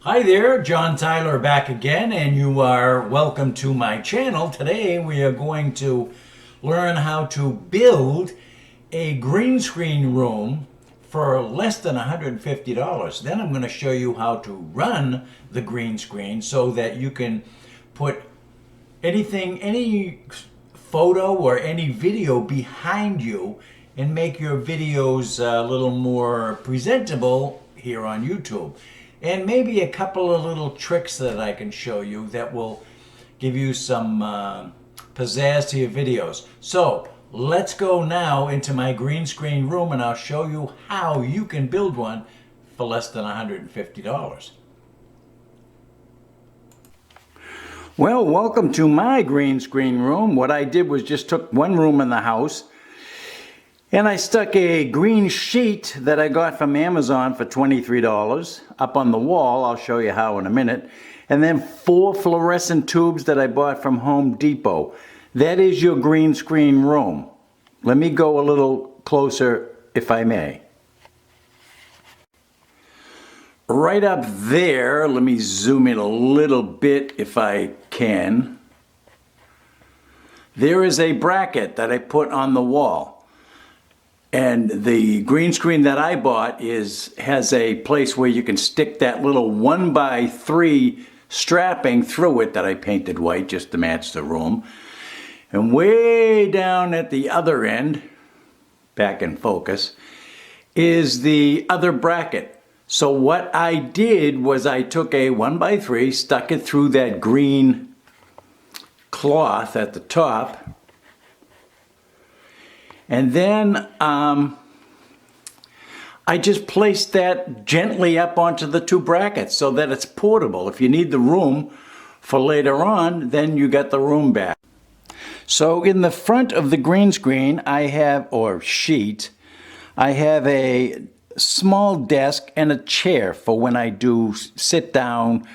Hi there, John Tyler back again, and you are welcome to my channel. Today we are going to learn how to build a green screen room for less than $150. Then I'm going to show you how to run the green screen so that you can put any photo or any video behind you and make your videos a little more presentable here on YouTube. And maybe a couple of little tricks that I can show you that will give you some pizzazz to your videos. So let's go now into my green screen room and I'll show you how you can build one for less than $150. Well, welcome to my green screen room. What I did was just took one room in the house and I stuck a green sheet that I got from Amazon for $23 up on the wall. I'll show you how in a minute. And then 4 fluorescent tubes that I bought from Home Depot. That is your green screen room. Let me go a little closer if I may. Right up there, let me zoom in a little bit if I can. There is a bracket that I put on the wall. And the green screen that I bought has a place where you can stick that little 1x3 strapping through it that I painted white just to match the room. And way down at the other end, back in focus, is the other bracket. So what I did was I took a 1x3, stuck it through that green cloth at the top, and then I just placed that gently up onto the 2 brackets so that it's portable. If you need the room for later on, then you got the room back. So in the front of the green screen I have, or sheet, I have a small desk and a chair for when I do sit down,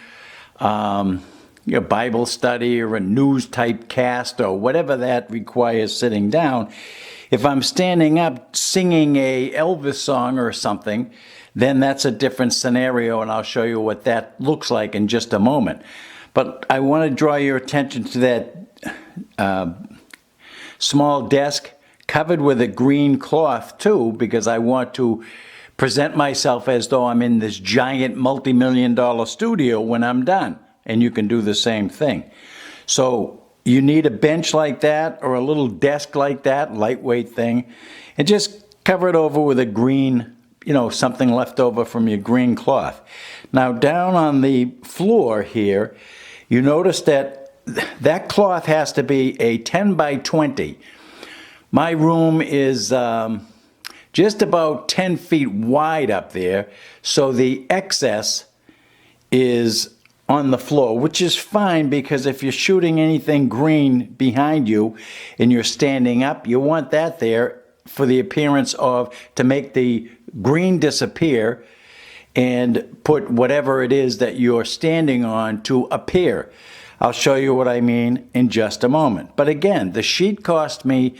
your Bible study or a news type cast or whatever that requires sitting down. If I'm standing up singing a Elvis song or something, then that's a different scenario, and I'll show you what that looks like in just a moment. But I want to draw your attention to that small desk covered with a green cloth too, because I want to present myself as though I'm in this giant multi-million-dollar studio when I'm done. And you can do the same thing. So you need a bench like that or a little desk like that, lightweight thing, and just cover it over with a green, something left over from your green cloth. Now down on the floor here, you notice that that cloth has to be a 10 by 20. My room is just about 10 feet wide up there, so the excess is on the floor, which is fine because if you're shooting anything green behind you and you're standing up, you want that there for the appearance of, to make the green disappear and put whatever it is that you're standing on to appear. I'll show you what I mean in just a moment. But again, the sheet cost me,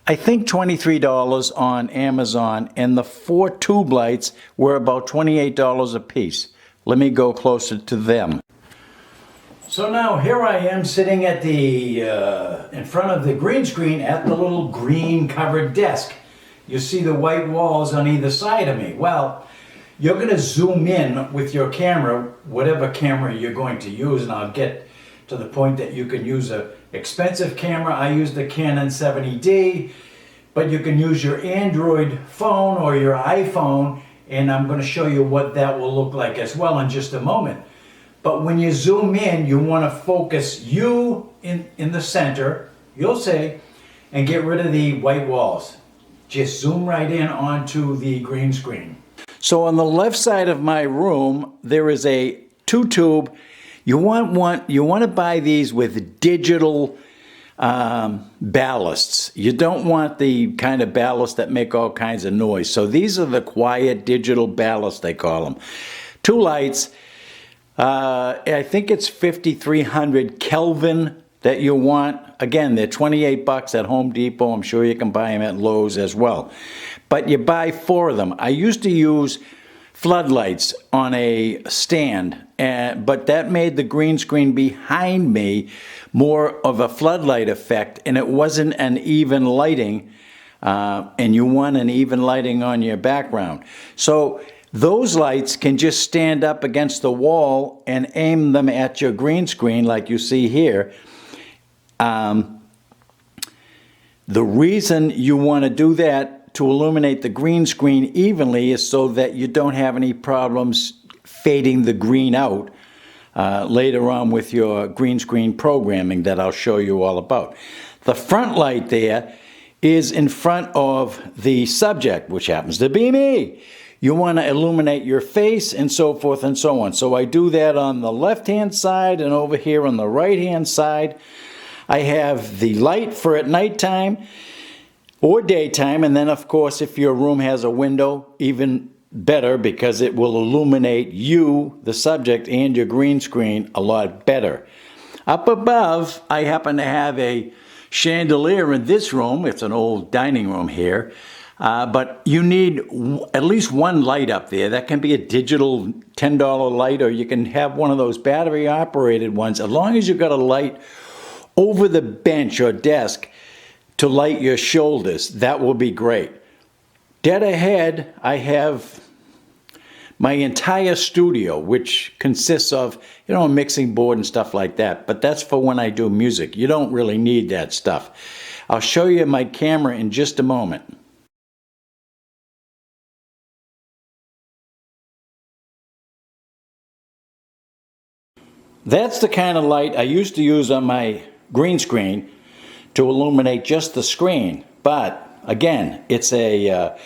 I think, $23 on Amazon, and the 4 tube lights were about $28 a piece. Let me go closer to them. So now here I am sitting at the in front of the green screen at the little green covered desk. You see the white walls on either side of me. Well, you're going to zoom in with your camera, whatever camera you're going to use, and I'll get to the point that you can use an expensive camera. I use the Canon 70D, but you can use your Android phone or your iPhone, and I'm going to show you what that will look like as well in just a moment. But when you zoom in, you want to focus you in the center, you'll see, and get rid of the white walls. Just zoom right in onto the green screen. So on the left side of my room, there is a 2-tube. You want to buy these with digital ballasts. You don't want the kind of ballasts that make all kinds of noise. So these are the quiet digital ballasts, they call them. 2 lights. I think it's 5300 Kelvin that you want. Again, they're 28 bucks at Home Depot. I'm sure you can buy them at Lowe's as well. But you buy 4 of them. I used to use floodlights on a stand, but that made the green screen behind me more of a floodlight effect, and it wasn't an even lighting, and you want an even lighting on your background. So those lights can just stand up against the wall and aim them at your green screen like you see here. The reason you want to do that to illuminate the green screen evenly is so that you don't have any problems fading the green out later on with your green screen programming that I'll show you all about. The front light there is in front of the subject, which happens to be me. You want to illuminate your face and so forth and so on. So I do that on the left-hand side, and over here on the right-hand side, I have the light for at nighttime or daytime, and then of course if your room has a window, even better, because it will illuminate you, the subject, and your green screen a lot better. Up above, I happen to have a chandelier in this room. It's an old dining room here, but you need at least one light up there. That can be a digital $10 light, or you can have one of those battery operated ones. As long as you've got a light over the bench or desk to light your shoulders, that will be great. Dead ahead, I have my entire studio, which consists of, a mixing board and stuff like that. But that's for when I do music. You don't really need that stuff. I'll show you my camera in just a moment. That's the kind of light I used to use on my green screen to illuminate just the screen. But again, it's a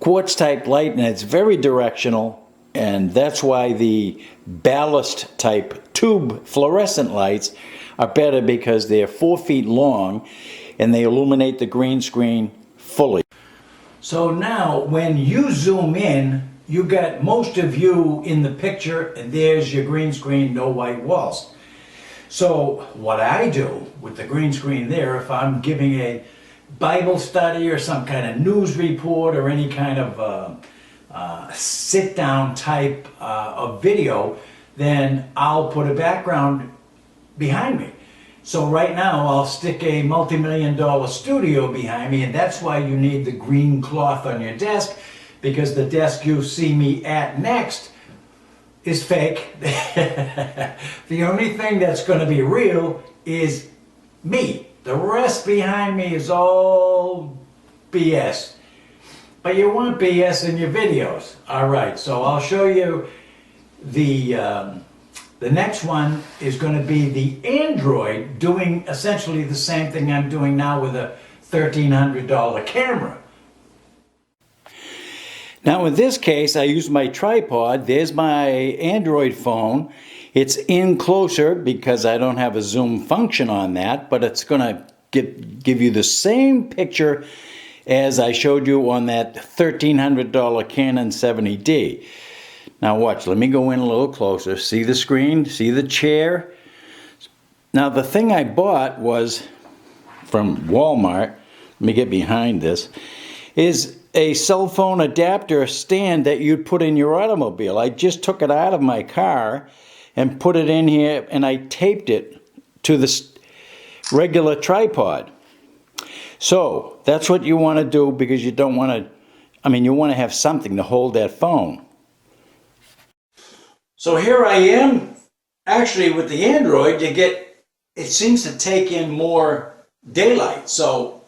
quartz type light, and it's very directional, and that's why the ballast type tube fluorescent lights are better, because they're 4 feet long and they illuminate the green screen fully. So now when you zoom in, you got most of you in the picture, and there's your green screen, no white walls. So what I do with the green screen there, if I'm giving a Bible study or some kind of news report or any kind of sit-down type of video, then I'll put a background behind me. So right now I'll stick a multi-million-dollar studio behind me, and that's why you need the green cloth on your desk, because the desk you see me at next is fake. The only thing that's going to be real is me. The rest behind me is all BS. But you want BS in your videos. All right, so I'll show you the next one is going to be the Android doing essentially the same thing I'm doing now with a $1,300 camera. Now in this case, I use my tripod. There's my Android phone. It's in closer because I don't have a zoom function on that, but it's going to give you the same picture as I showed you on that $1,300 Canon 70D. Now watch, let me go in a little closer. See the screen? See the chair? Now the thing I bought was from Walmart, let me get behind this, is a cell phone adapter stand that you'd put in your automobile. I just took it out of my car and put it in here, and I taped it to the regular tripod. So that's what you want to do, because you don't want to, you want to have something to hold that phone. So here I am. Actually, with the Android, it seems to take in more daylight. So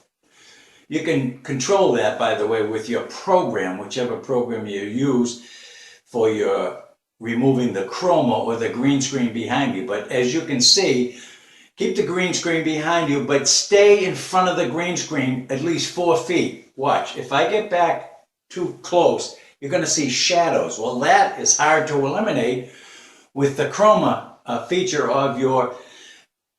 you can control that, by the way, with your program, whichever program you use for your removing the chroma or the green screen behind you. But as you can see, keep the green screen behind you, but stay in front of the green screen at least 4 feet. Watch, if I get back too close, you're going to see shadows. Well, that is hard to eliminate with the chroma feature of your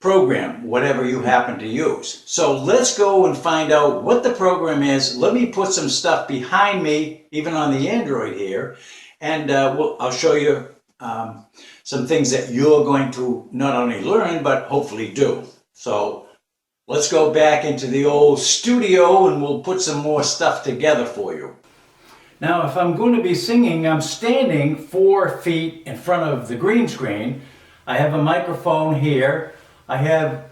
program, whatever you happen to use. So let's go and find out what the program is. Let me put some stuff behind me, even on the Android here, and I'll show you some things that you're going to not only learn, but hopefully do. So let's go back into the old studio and we'll put some more stuff together for you. Now, if I'm going to be singing, I'm standing 4 feet in front of the green screen. I have a microphone here. I have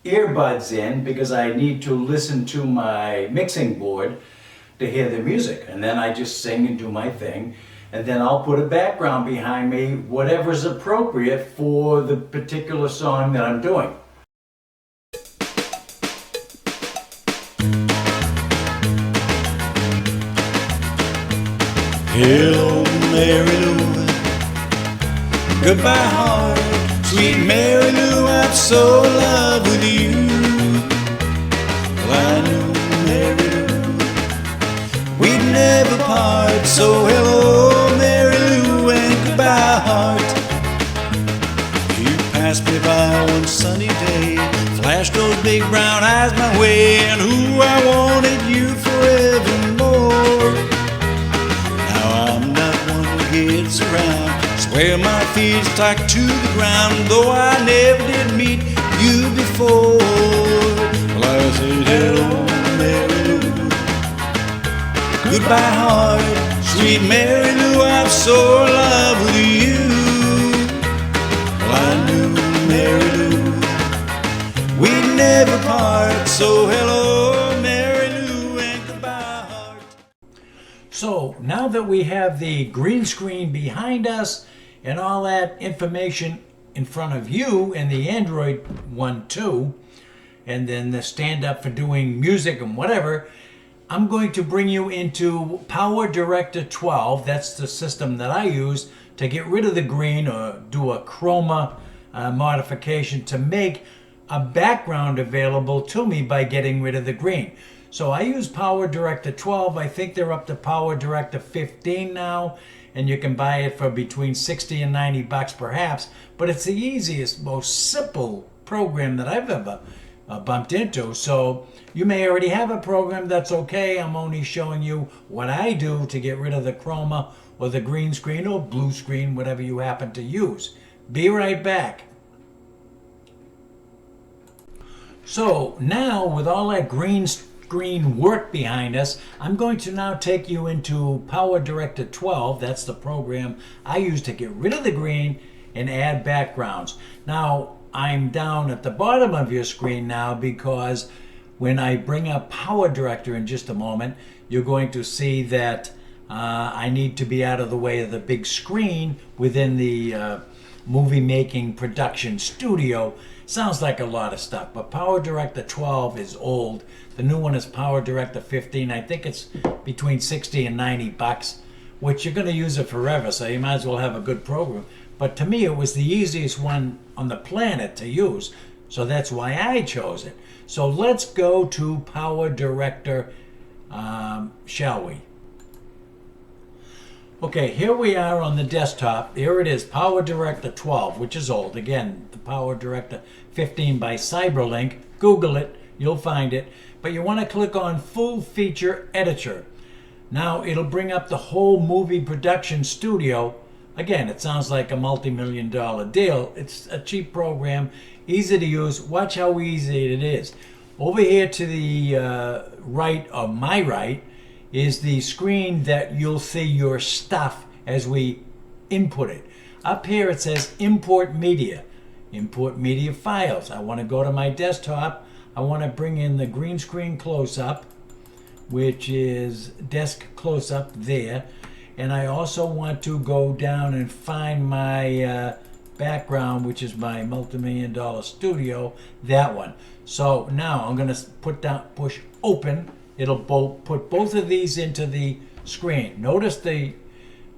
earbuds in because I need to listen to my mixing board to hear the music. And then I just sing and do my thing. And then I'll put a background behind me, whatever's appropriate for the particular song that I'm doing. Hello, Mary Lou, goodbye heart, sweet Mary Lou, I'm so in love with you. Well, I knew, Mary Lou, we'd never part, so hello, Mary Lou, and goodbye heart. You passed me by one sunny day, flashed those big brown eyes my way, and ooh, I wanted you forevermore. I'm not one who gets around, swear my feet stuck to the ground, though I never did meet you before. Well, I said hello, Mary Lou, goodbye heart, sweet Mary Lou, I'm so in love with you. Well, I knew, Mary Lou, we'd never part, so hello, Mary Lou, and goodbye heart. So now that we have the green screen behind us and all that information in front of you and the Android one too, and then the stand up for doing music and whatever, I'm going to bring you into Power Director 12. That's the system that I use to get rid of the green or do a chroma modification to make a background available to me by getting rid of the green. So I use Power Director 12. I think they're up to Power Director 15 now, and you can buy it for between 60 and 90 bucks perhaps, but it's the easiest, most simple program that I've ever bumped into. So you may already have a program, that's okay. I'm only showing you what I do to get rid of the chroma or the green screen or blue screen, whatever you happen to use. Be right back. So now with all that green screen work behind us, I'm going to now take you into Power Director 12. That's the program I use to get rid of the green and add backgrounds. Now I'm down at the bottom of your screen now because when I bring up Power Director in just a moment, you're going to see that I need to be out of the way of the big screen within the movie making production studio. Sounds like a lot of stuff, but Power Director 12 is old. The new one is Power Director 15. I think it's between 60 and 90 bucks, which you're going to use it forever, so you might as well have a good program. But to me, it was the easiest one on the planet to use, so that's why I chose it. So let's go to Power Director, shall we? Okay, here we are on the desktop. Here it is, Power Director 12, which is old. Again, the Power Director 15 by Cyberlink. Google it, you'll find it. But you want to click on Full Feature Editor. Now it'll bring up the whole movie production studio. Again, it sounds like a multi-million-dollar deal. It's a cheap program, easy to use. Watch how easy it is. Over here to the right, or my right, is the screen that you'll see your stuff as we input it. Up here it says Import Media. Import Media Files. I want to go to my desktop. I want to bring in the green screen close-up, which is desk close-up there. And I also want to go down and find my background, which is my multi-million-dollar studio, that one. So now I'm going to push open. It'll put both of these into the screen. Notice the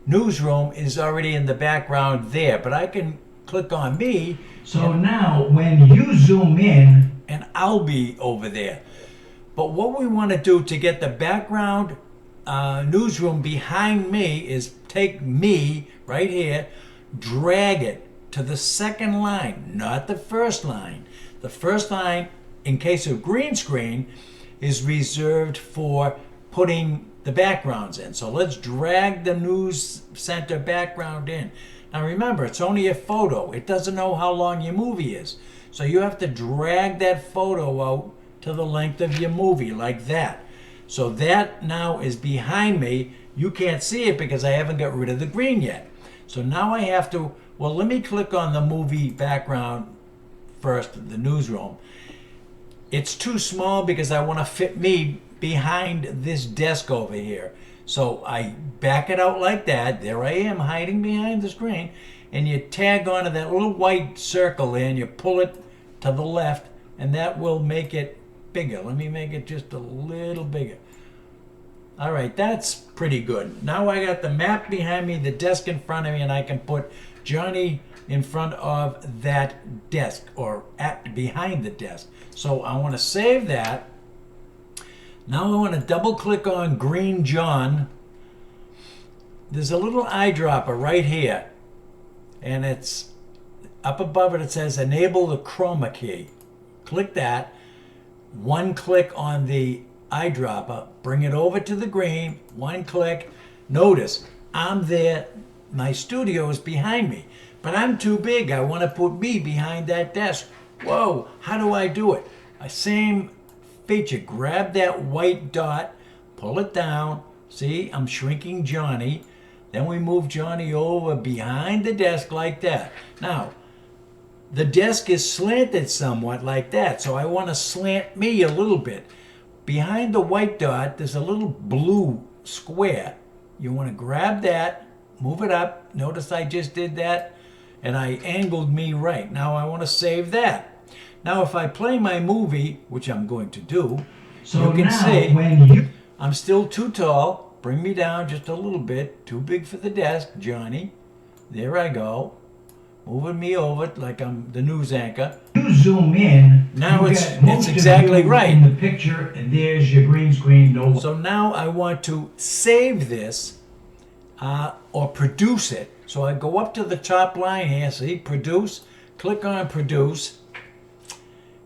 newsroom is already in the background there, but I can click on me. So now when you zoom in, and I'll be over there. But what we want to do to get the background newsroom behind me is take me right here, drag it to the second line, not the first line. The first line, in case of green screen, is reserved for putting the backgrounds in. So let's drag the news center background in. Now remember, it's only a photo. It doesn't know how long your movie is. So you have to drag that photo out to the length of your movie like that. So that now is behind me, You can't see it because I haven't got rid of the green yet. So now I have to, well, let me click on the movie background first, the newsroom. It's too small because I want to fit me behind this desk over here. So I back it out like that. There I am hiding behind the screen. And you tag onto that little white circle there and you pull it to the left, and that will make it bigger. Let me make it just a little bigger. All right, that's pretty good. Now I got the map behind me, the desk in front of me, and I can put Johnny in front of that desk or behind the desk. So I want to save that. Now I want to double click on Green John. There's a little eyedropper right here, and it's up above it. It says enable the chroma key. Click that. One click on the eyedropper, bring it over to the green, one click. Notice I'm there, my studio is behind me, but I'm too big. I want to put me behind that desk. Whoa, how do I do it? Same feature, grab that white dot, pull it down. See, I'm shrinking Johnny. Then we move Johnny over behind the desk like that. Now, the desk is slanted somewhat like that, so I want to slant me a little bit. Behind the white dot, there's a little blue square. You want to grab that, move it up. Notice I just did that, and I angled me right. Now I want to save that. Now if I play my movie, which I'm going to do, so you can see I'm still too tall. Bring me down just a little bit. Too big for the desk, Johnny. There I go. Moving me over like I'm the news anchor. You zoom in. Now it's exactly right. In the picture, and there's your green screen. No. So now I want to save this or produce it. So I go up to the top line here. See, produce. Click on produce,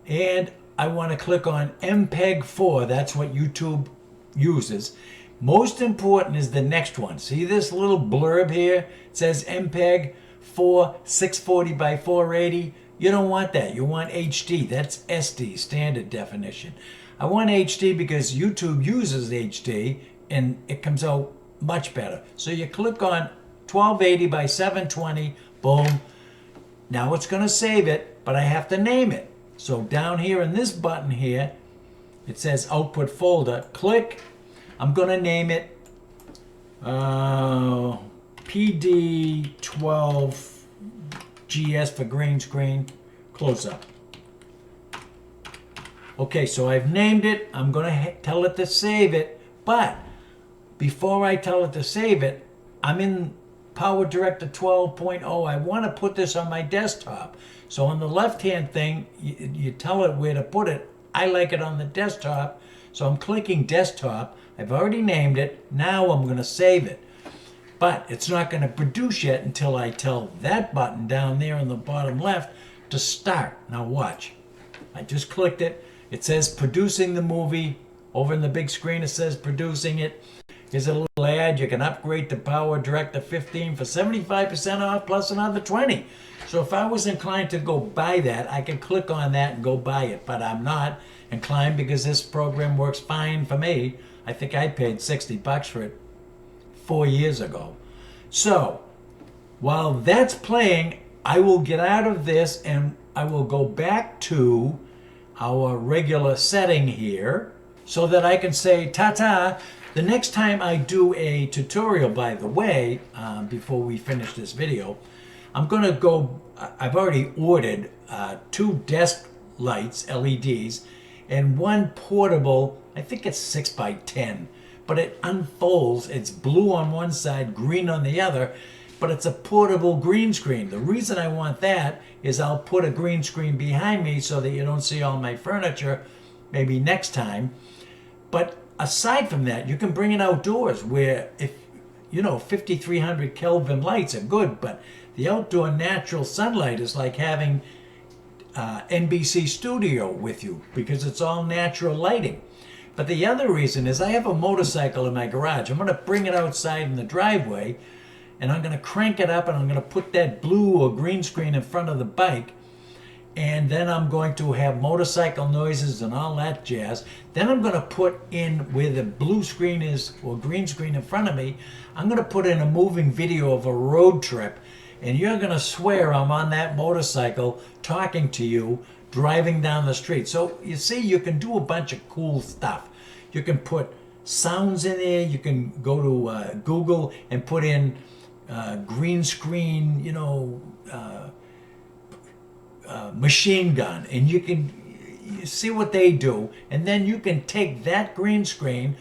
and I want to click on MPEG-4. That's what YouTube uses. Most important is the next one. See this little blurb here? It says MPEG 640 by 480. You don't want that. You want HD. That's SD, standard definition. I want HD because YouTube uses HD and it comes out much better. So you click on 1280 by 720, boom. Now it's going to save it, but I have to name it. So down here in this button here, it says output folder. Click. I'm going to name it PD12GS for green screen, close up. Okay, so I've named it. I'm going to tell it to save it. But before I tell it to save it, I'm in Power Director 12.0. I want to put this on my desktop. So on the left-hand thing, you tell it where to put it. I like it on the desktop. So I'm clicking desktop. I've already named it. Now I'm going to save it. But it's not going to produce yet until I tell that button down there on the bottom left to start. Now watch. I just clicked it. It says producing the movie. Over in the big screen it says producing it. Here's a little ad. You can upgrade to Power Director 15 for 75% off plus another 20. So if I was inclined to go buy that, I can click on that and go buy it. But I'm not inclined because this program works fine for me. I think I paid $60 for it 4 years ago. So while that's playing, I will get out of this and I will go back to our regular setting here so that I can say ta-ta. The next time I do a tutorial, by the way, before we finish this video, I'm going to go, I've already ordered 2 desk lights, LEDs, and 1 portable, I think it's 6 by 10, but it unfolds. It's blue on one side, green on the other, but it's a portable green screen. The reason I want that is I'll put a green screen behind me so that you don't see all my furniture, maybe next time. But aside from that, you can bring it outdoors where, if you know, 5300 Kelvin lights are good, but the outdoor natural sunlight is like having NBC Studio with you because it's all natural lighting. But the other reason is I have a motorcycle in my garage. I'm going to bring it outside in the driveway and I'm going to crank it up and I'm going to put that blue or green screen in front of the bike. and then I'm going to have motorcycle noises and all that jazz. Then I'm going to put in where the blue screen is or green screen in front of me, I'm going to put in a moving video of a road trip, and you're going to swear I'm on that motorcycle talking to you driving down the street. So you see, you can do a bunch of cool stuff. You can put sounds in there. You can go to Google and put in green screen, machine gun, and you see what they do, and then you can take that green screen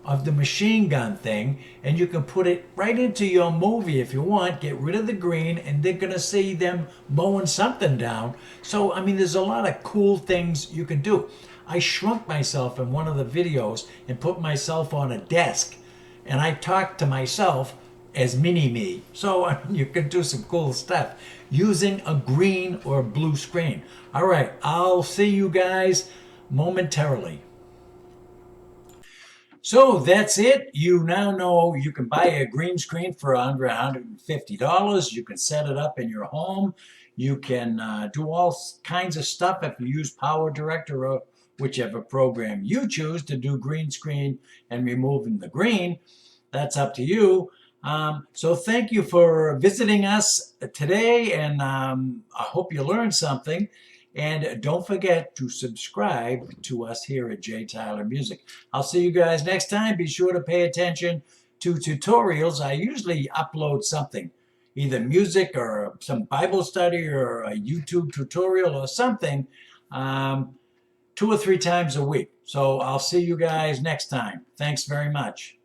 of the machine gun thing and you can put it right into your movie if you want. Get rid of the green and they're gonna see them mowing something down. So I mean, there's a lot of cool things you can do. I shrunk myself in one of the videos and put myself on a desk, and I talked to myself as mini-me. So I mean, you can do some cool stuff using a green or blue screen. All right, I'll see you guys momentarily. So that's it. You now know you can buy a green screen for under $150. You can set it up in your home. You can do all kinds of stuff if you use Power Director or whichever program you choose to do green screen and removing the green. That's up to you. So thank you for visiting us today, and I hope you learned something. And don't forget to subscribe to us here at J. Tyler Music. I'll see you guys next time. Be sure to pay attention to tutorials. I usually upload something, either music or some Bible study or a YouTube tutorial or something, 2 or 3 times a week. So I'll see you guys next time. Thanks very much.